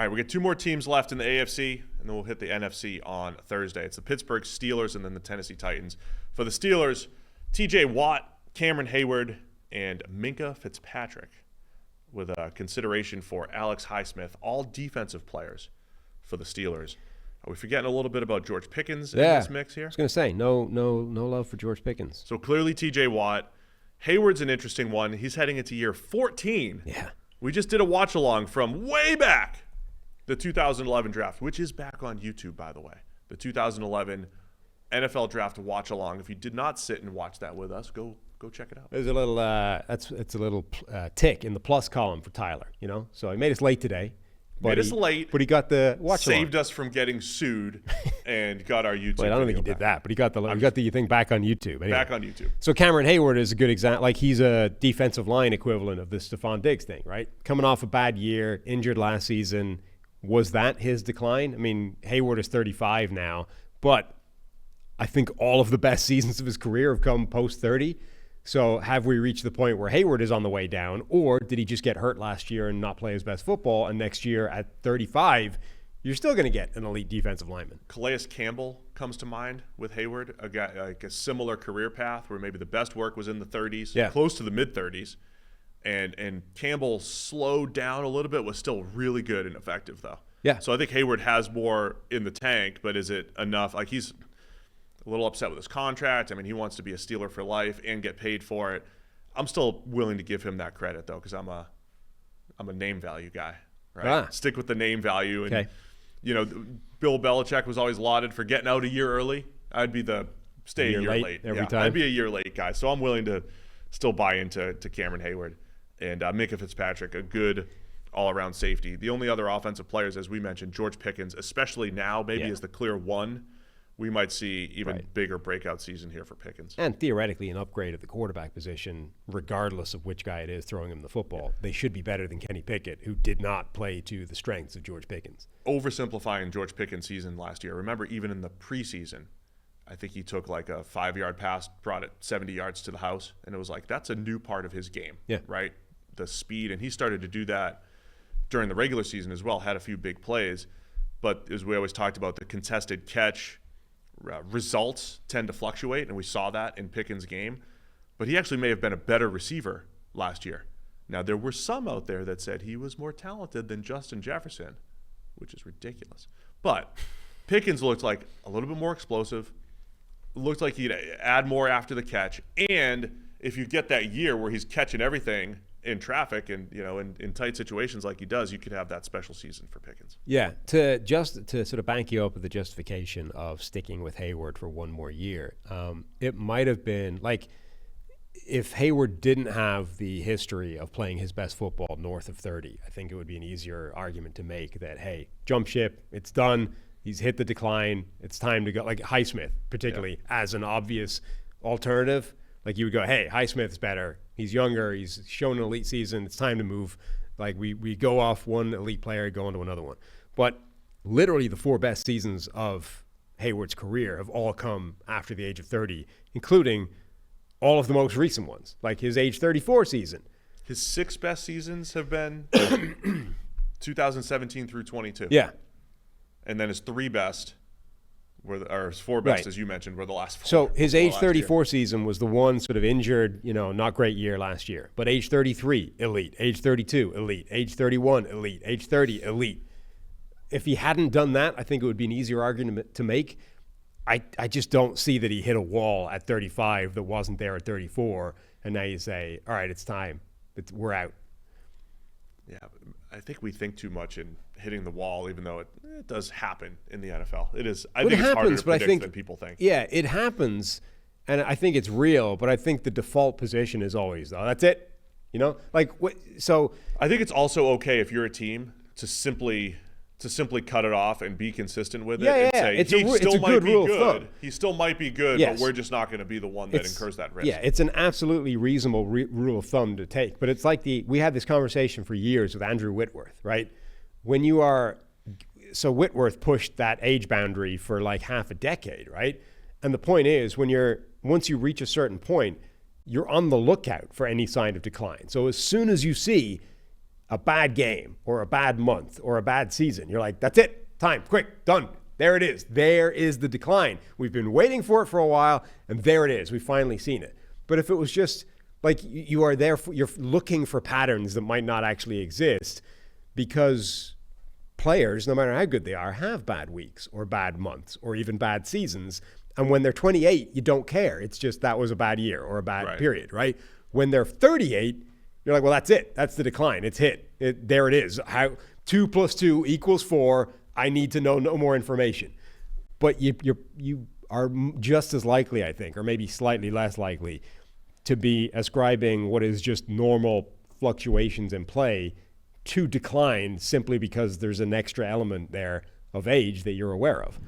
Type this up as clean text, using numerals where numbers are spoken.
All right, we got 2 more teams left in the AFC, and then we'll hit the NFC on Thursday. It's the Pittsburgh Steelers and then the Tennessee Titans. For the Steelers, TJ Watt, Cameron Hayward, and Minkah Fitzpatrick, with a consideration for Alex Highsmith, all defensive players for the Steelers. Are we forgetting a little bit about George Pickens in this mix here? I was going to say, no love for George Pickens. So clearly TJ Watt. Hayward's an interesting one. He's heading into year 14. Yeah. We just did a watch-along from way back, the 2011 draft, which is back on YouTube, by the way. The 2011 NFL draft watch-along. If you did not sit and watch that with us, go check it out. There's a little it's a little tick in the plus column for Tyler, So he made us late today. Made us late. But he got the watch along. Saved us from getting sued and got our YouTube. Wait, I don't think he did that, but he got the thing back on YouTube. Anyway. Back on YouTube. So Cameron Hayward is a good example. Like, he's a defensive line equivalent of the Stephon Diggs thing, right? Coming off a bad year, injured last season. Was that his decline? I mean, Hayward is 35 now, but I think all of the best seasons of his career have come post-30. So have we reached the point where Hayward is on the way down, or did he just get hurt last year and not play his best football, and next year at 35, you're still going to get an elite defensive lineman? Calais Campbell comes to mind with Hayward, a guy like a similar career path where maybe the best work was in the 30s, close to the mid-30s, and Campbell slowed down a little bit, was still really good and effective, though. Yeah. So I think Hayward has more in the tank, but is it enough? Like, he's a little upset with his contract. I mean, he wants to be a Steeler for life and get paid for it. I'm still willing to give him that credit, though, because I'm a name value guy, right? Stick with the name value. And, Bill Belichick was always lauded for getting out a year early. I'd be the stay a year late every time. I'd be a year late guy. So I'm willing to still buy into Cameron Hayward. And Minkah Fitzpatrick, a good all-around safety. The only other offensive players, as we mentioned, George Pickens, especially now, maybe as the clear one. We might see even bigger breakout season here for Pickens. And theoretically an upgrade at the quarterback position, regardless of which guy it is throwing him the football. They should be better than Kenny Pickett, who did not play to the strengths of George Pickens. Oversimplifying George Pickens' season last year. Remember, even in the preseason, I think he took like a 5-yard pass, brought it 70 yards to the house, and it was like, that's a new part of his game, right? The speed, and he started to do that during the regular season as well, had a few big plays. But as we always talked about, the contested catch results tend to fluctuate, and we saw that in Pickens' game. But he actually may have been a better receiver last year. Now, there were some out there that said he was more talented than Justin Jefferson, which is ridiculous. But Pickens looked like a little bit more explosive, looked like he'd add more after the catch, and if you get that year where he's catching everything in traffic and in tight situations like he does, you could have that special season for Pickens. Yeah, to sort of bank you up with the justification of sticking with Hayward for one more year, it might have been like if Hayward didn't have the history of playing his best football north of 30, I think it would be an easier argument to make that, hey, jump ship, it's done, he's hit the decline, it's time to go. Like Highsmith, particularly, as an obvious alternative. Like you would go, hey, Highsmith's better. He's younger. He's shown an elite season. It's time to move. Like we go off one elite player, go into another one. But literally the 4 best seasons of Hayward's career have all come after the age of 30, including all of the most recent ones, like his age 34 season. His 6 best seasons have been 2017 through 22. Yeah. And then his 3 best or his 4 best, as you mentioned, were the last 4. So his age 34 season was the one sort of injured, not great year last year. But age 33, elite. Age 32, elite. Age 31, elite. Age 30, elite. If he hadn't done that, I think it would be an easier argument to make. I just don't see that he hit a wall at 35 that wasn't there at 34, and now you say, all right, it's time. We're out. Yeah, I think we think too much in hitting the wall, even though it does happen in the NFL. It is. I think it's harder to predict than people think. Yeah, it happens, and I think it's real. But I think the default position is always, oh, that's it. So I think it's also okay if you're a team to simply cut it off and be consistent with it and say he still might be good. He still might be good, but we're just not going to be the one that incurs that risk. Yeah, it's an absolutely reasonable rule of thumb to take. But it's like we had this conversation for years with Andrew Whitworth, right? So Whitworth pushed that age boundary for like half a decade, right? And the point is, once you reach a certain point, you're on the lookout for any sign of decline. So as soon as you see a bad game or a bad month or a bad season, you're like, that's it, time, quick, done. There it is. There is the decline. We've been waiting for it for a while, and there it is. We've finally seen it. But if it was just like you are there, you're looking for patterns that might not actually exist, because players, no matter how good they are, have bad weeks or bad months or even bad seasons. And when they're 28, you don't care. It's just that was a bad year or a bad period, right? When they're 38, you're like, well, that's it. That's the decline. It's hit. There it is. 2 + 2 = 4. I need to know no more information. But you are just as likely, I think, or maybe slightly less likely, to be ascribing what is just normal fluctuations in play to decline simply because there's an extra element there of age that you're aware of.